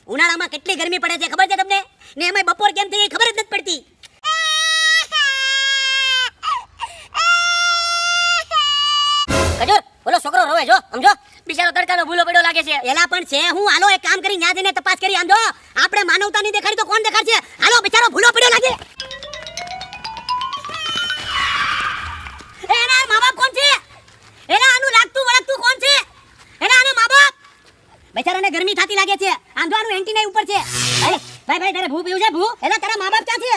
ઉનાળામાં કેટલી ગરમી પડે છે ખબર છે તમને? ને એમાં બપોર કેમ થઈ ગઈ ખબર જ નથી પડતી. કજોર ઓલો છોકરો રોવે જો સમજો, બિચારો તડકાનો ભૂલો પડ્યો લાગે છે. એલા પણ છે હું, હાલો એક કામ કરી ન્યા જઈને તપાસ કરી આંધો. આપણે માનવતા નહીં દેખાડી તો કોણ દેખાડશે? હાલો બિચારો ભૂલો પડ્યો લાગે. એના મા-બાપ કોણ છે? એના આનું લાગતું વળગતું કોણ છે? એના આના મા-બાપ બેચારાને ગરમી થાતી લાગે છે. આંધવાનું એન્ટીના ઉપર છે. ભાઈ ભાઈ તારે ભૂ પીવું છે? ભૂ એલા તારા મા-બાપ ક્યાં છે?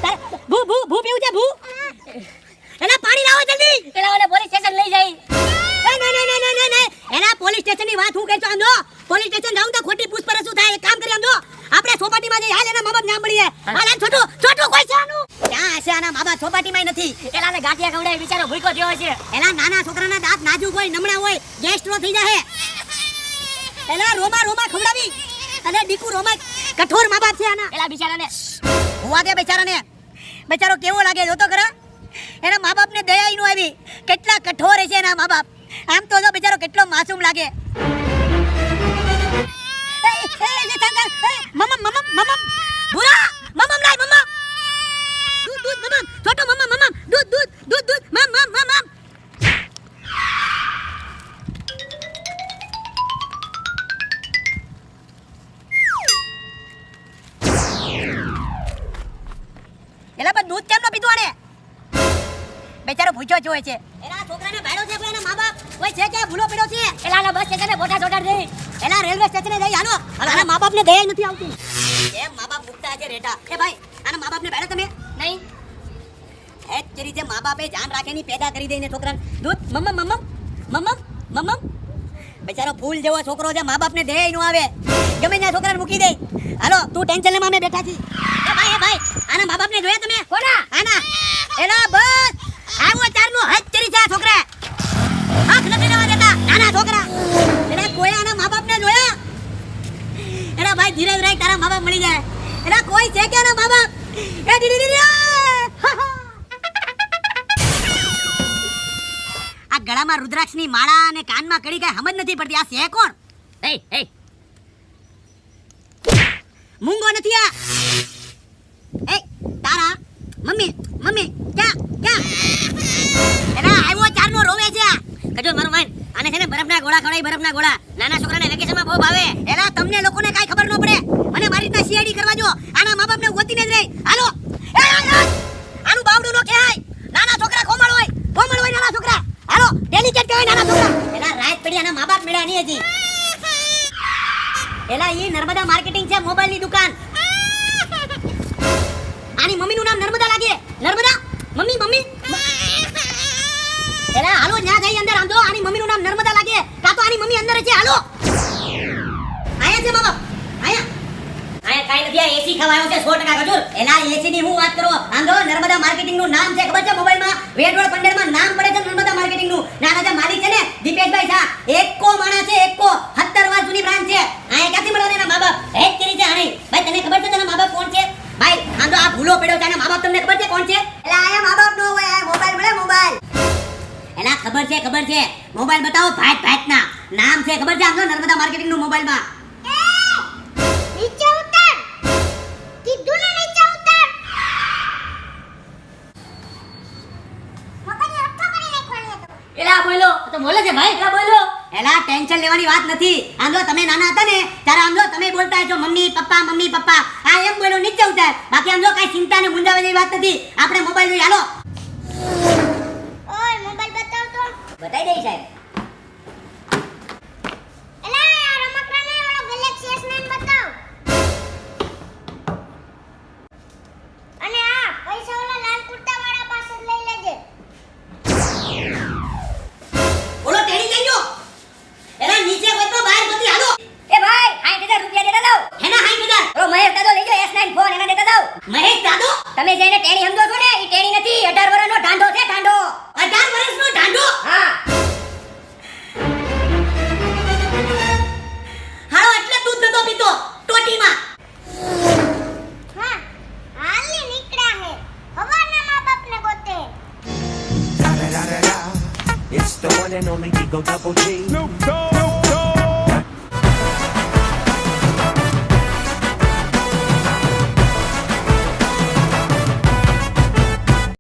તારે ભૂ ભૂ ભૂ પીવું છે? ભૂ એલા પાણી લાવો જલ્દી. એલા ઓલે પોલીસ સ્ટેશન લઈ જાય. નહીં એલા પોલીસ સ્ટેશનની વાત હું કહેતો આંધો. પોલીસ સ્ટેશન જાઉં તો ખોટી પૂછપરછ શું થાય? એક કામ કરી આંધો, આપણે ચોપાટીમાં જઈ હાલ એના મા-બાપ ના મળીએ. હાલ છોટુ છોટુ કોઈ છે આનું? ક્યાં હશે આના મા-બાપ? ચોપાટીમાં નથી. એલાને ગાંઠિયા ખવડાય બિચારો ભૂખ્યો થયો છે. એલા નાના છોકરાના દાંત નાજુક હોય, નમણા હોય, ગેસ્ટ્રો થઈ જાય. એલા રોમા રોમા ખવડાવી અને દીકુ રોમા કઠોર મા-બાપ છે આના. એલા બિચારાને હોવા દે. બિચારો કેવો લાગે જોતો ખરા. એના મા-બાપને દયા ઈ નો આવી. કેટલા કઠોર છે એના મા-બાપ. આમ તો જો બિચારો કેટલો માસૂમ લાગે. મમ્મ ભૂરા મમ્મ લાય મમ્મ દૂધ મમ્મ છોટો મમ્મ દૂધ મમ્મ. એલા પણ દૂધ કેમ ન પીધું આને? બેચારો ભૂખ્યો જ હોય છે. એલા છોકરાને ભાડો છે કોઈના મા-બાપ કોઈ છે કે ભૂલો પડ્યો છે? એલા બસ સ્ટેશને ફોટા ચોટાડ દે. એલા રેલવે સ્ટેશને જઈ હાલો. આના મા-બાપને દયા નથી આવતી. એમ મા-બાપ મુકતા છે રેટા. એ ભાઈ આના મા-બાપને ભાડે તમે નહીં? એકચરી જે મા-બાપે જાન રાખેની પેદા કરી દઈને છોકરાને દૂધ મમ્મ. બેચારો ફૂલ જેવો છોકરો છે, મા-બાપને દયા નો આવે. ગમે ત્યાં છોકરાને મૂકી દે. હાલો તું ટેન્શન લેમાં અમે બેઠા છીએ. એ ભાઈ આના મા-બાપને જોયા તમે? કોના? આના. એલા બસ આવો ચારનો હજ ચરી છે છોકરા. આંખ નથી લેવા દેતા નાના છોકરા. એલા કોઈ આના મા-બાપને જોયા? એલા ભાઈ ધીરે ધીરે તારા મા-બાપ મળી જાય. એલા કોઈ છે કે આના મા-બાપ? એ દીદી આ ગળામાં રુદ્રાક્ષની માળા અને કાનમાં કડી કઈ સમજ નથી પડતી. આ છે કોણ? એ મૂંગો નથી આ. એ તારા મમ્મી ક્યાં એલા આવ્યો ચારનો રોવે છે. કજો મારો માઈન આને છે ને બરફના ગોળા ખવડાય. બરફના ગોળા નાના છોકરાને વેકેશનમાં બહુ ભાવે. એલા તમને લોકોને કાઈ ખબર ન પડે. મને મારી રીતના સીઆઈડી કરવા જો. આના મા-બાપને ગોતીને જ રહી. હાલો આનું બાવડું નો કહેવાય. નાના છોકરા કોમળ હોય નાના છોકરા. હાલો ડેલિકેટ કહેવાય નાના છોકરા. એલા રાત પડી આના મા-બાપ મળ્યા નહીં હજી. એલા ઈ નર્મદા માર્કેટિંગ છે, મોબાઈલની દુકાન. આની મમ્મીનું નામ નર્મદા લાગે. નર્મદા મમ્મી એલા હાલો ન્યા જઈ અંદર આંધો. આની મમ્મીનું નામ નર્મદા લાગે. કા તો આની મમ્મી અંદર છે. હાલો આયા છે મા-બાપ. આયા કાઈ નથી. આ એસી ખવાયો છે 100% ખજૂર. એલા એસી ની હું વાત કરો આંધો. નર્મદા માર્કેટિંગ નું નામ છે ખબર છે? મોબાઈલમાં વેડવળ પંડરમાં નામ પડે છે નર્મદા માર્કેટિંગ નું. નાના જે માલિક છે ને દીપેશભાઈ શાહ, એકો માણસ છે. 70 વર્ષ જૂની બ્રાન્ચ છે. આયા ક્યાંથી મળવાના એના મા-બાપ? હેક કરી છે આની. ભાઈ તને ખબર છે તેના મા-બાપ કોણ છે? ભાઈ આંધો આ ભૂલો પડ્યો છે. આના મા-બાપ તમને ખબર છે કોણ છે? એલા આયા મા-બાપ નો હોય. આ મોબાઈલ મળે મોબાઈલ. એલા ખબર છે મોબાઈલ બતાવો. ભાઈટ ના નામ છે ખબર છે? આંધો નર્મદા માર્કેટિંગ નું મોબાઈલમાં. નીચે ઉતર કીધું ને નીચે ઉતર. મગજ અટકો કરી નાખવાની હતો. એલા બોલો તો બોલે છે ભાઈ. એલા બોલો. એલા ટેન્શન લેવાની વાત નથી. આંધો તમે નાના હતા ને ત્યારે આંધો તમે બોલતા છો મમ્મી પપ્પા. આ એમ બોલો નીચે ઉતર. બાકી આંધો કઈ ચિંતા ને મુંજાવા જેવી વાત નથી. આપણે મોબાઈલ લઈ હાલો. ઓય મોબાઈલ બતાવ તો. બતાઈ દઈ સાહેબ. એલા આ રમકડાને ઓલો ગેલેક્સી S9 બતાવ. અને આ પૈસા ઓલા લાલ કુર્તા વાળા પાસે લઈ લેજે. ઓલો ટેડી જઈ ગયો. એલા નીચે વચ્ચે બહાર ગતી હાલો. એ ભાઈ 60,000 રૂપિયા દેતા જાવ. હેના 60,000? ઓ મહેશ દાદો લઈ ગયો S9 ફોન. એના દેતા જાવ. મહેશ દાદો તમે જેને ટેણી સમજો છો ને ઈ ટેણી નથી. 18 વર્ષનો ઢાંઢો છે. ઢાંઢો 18 વર્ષનો ઢાંઢો. હા હાલો એટલે દૂધ નતો પીતો ટોટીમાં. હા હાલી નીકળ્યા હે. હવારના મા-બાપને ગોતે. It's the one and only Digo Double G.